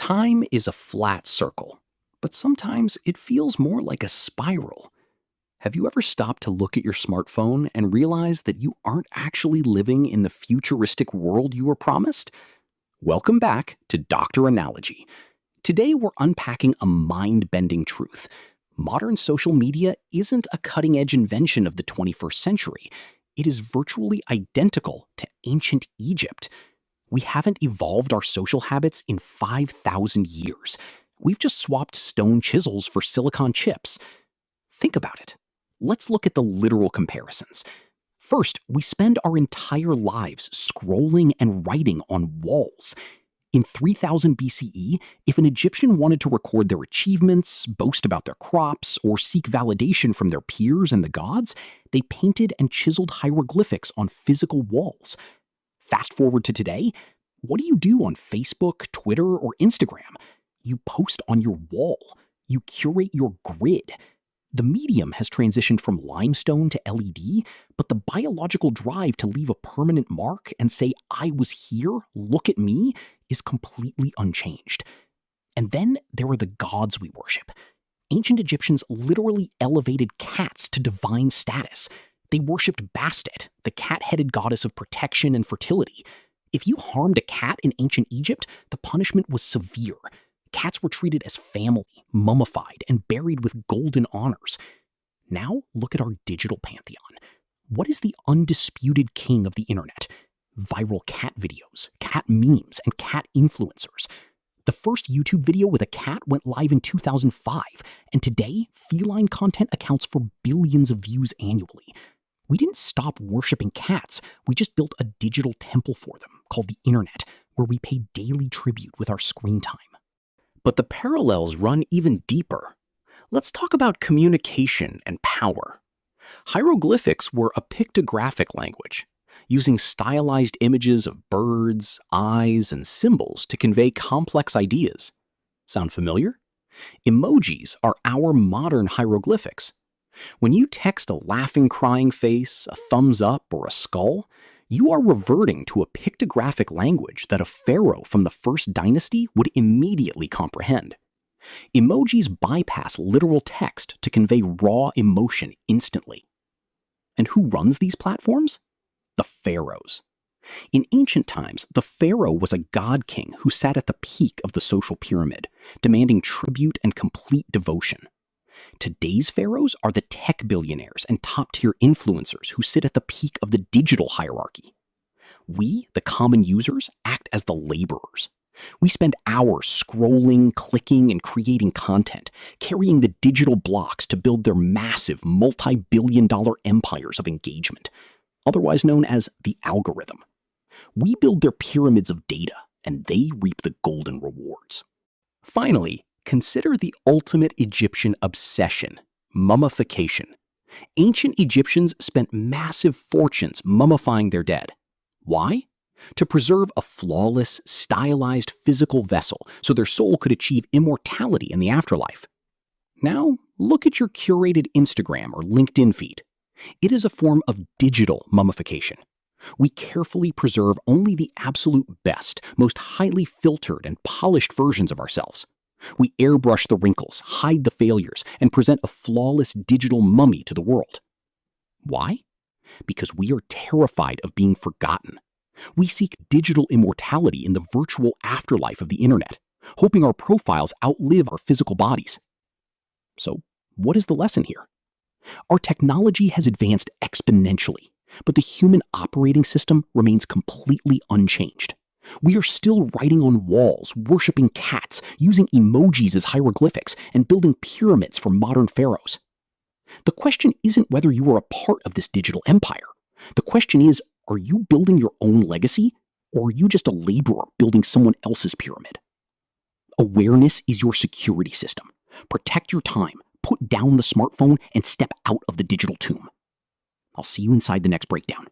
Time is a flat circle, but sometimes it feels more like a spiral. Have you ever stopped to look at your smartphone and realize that you aren't actually living in the futuristic world you were promised? Welcome back to Dr. Analogy. Today we're unpacking a mind-bending truth. Modern social media isn't a cutting-edge invention of the 21st century. It is virtually identical to ancient Egypt. We haven't evolved our social habits in 5,000 years. We've just swapped stone chisels for silicon chips. Think about it. Let's look at the literal comparisons. First, we spend our entire lives scrolling and writing on walls. In 3000 BCE, if an Egyptian wanted to record their achievements, boast about their crops, or seek validation from their peers and the gods, they painted and chiseled hieroglyphics on physical walls. Fast forward to today, what do you do on Facebook, Twitter, or Instagram? You post on your wall. You curate your grid. The medium has transitioned from limestone to LED, but the biological drive to leave a permanent mark and say, "I was here, look at me," is completely unchanged. And then there are the gods we worship. Ancient Egyptians literally elevated cats to divine status. They worshipped Bastet, the cat-headed goddess of protection and fertility. If you harmed a cat in ancient Egypt, the punishment was severe. Cats were treated as family, mummified, and buried with golden honors. Now, look at our digital pantheon. What is the undisputed king of the internet? Viral cat videos, cat memes, and cat influencers. The first YouTube video with a cat went live in 2005, and today, feline content accounts for billions of views annually. We didn't stop worshiping cats, we just built a digital temple for them, called the internet, where we pay daily tribute with our screen time. But the parallels run even deeper. Let's talk about communication and power. Hieroglyphics were a pictographic language, using stylized images of birds, eyes, and symbols to convey complex ideas. Sound familiar? Emojis are our modern hieroglyphics. When you text a laughing, crying face, a thumbs up, or a skull, you are reverting to a pictographic language that a pharaoh from the first dynasty would immediately comprehend. Emojis bypass literal text to convey raw emotion instantly. And who runs these platforms? The pharaohs. In ancient times, the pharaoh was a god-king who sat at the peak of the social pyramid, demanding tribute and complete devotion. Today's pharaohs are the tech billionaires and top-tier influencers who sit at the peak of the digital hierarchy. We, the common users, act as the laborers. We spend hours scrolling, clicking, and creating content, carrying the digital blocks to build their massive multi-billion-dollar empires of engagement, otherwise known as the algorithm. We build their pyramids of data, and they reap the golden rewards. Finally, consider the ultimate Egyptian obsession, mummification. Ancient Egyptians spent massive fortunes mummifying their dead. Why? To preserve a flawless, stylized physical vessel so their soul could achieve immortality in the afterlife. Now, look at your curated Instagram or LinkedIn feed. It is a form of digital mummification. We carefully preserve only the absolute best, most highly filtered and polished versions of ourselves. We airbrush the wrinkles, hide the failures, and present a flawless digital mummy to the world. Why? Because we are terrified of being forgotten. We seek digital immortality in the virtual afterlife of the internet, hoping our profiles outlive our physical bodies. So, what is the lesson here? Our technology has advanced exponentially, but the human operating system remains completely unchanged. We are still writing on walls, worshiping cats, using emojis as hieroglyphics, and building pyramids for modern pharaohs. The question isn't whether you are a part of this digital empire. The question is, are you building your own legacy, or are you just a laborer building someone else's pyramid? Awareness is your security system. Protect your time, put down the smartphone, and step out of the digital tomb. I'll see you inside the next breakdown.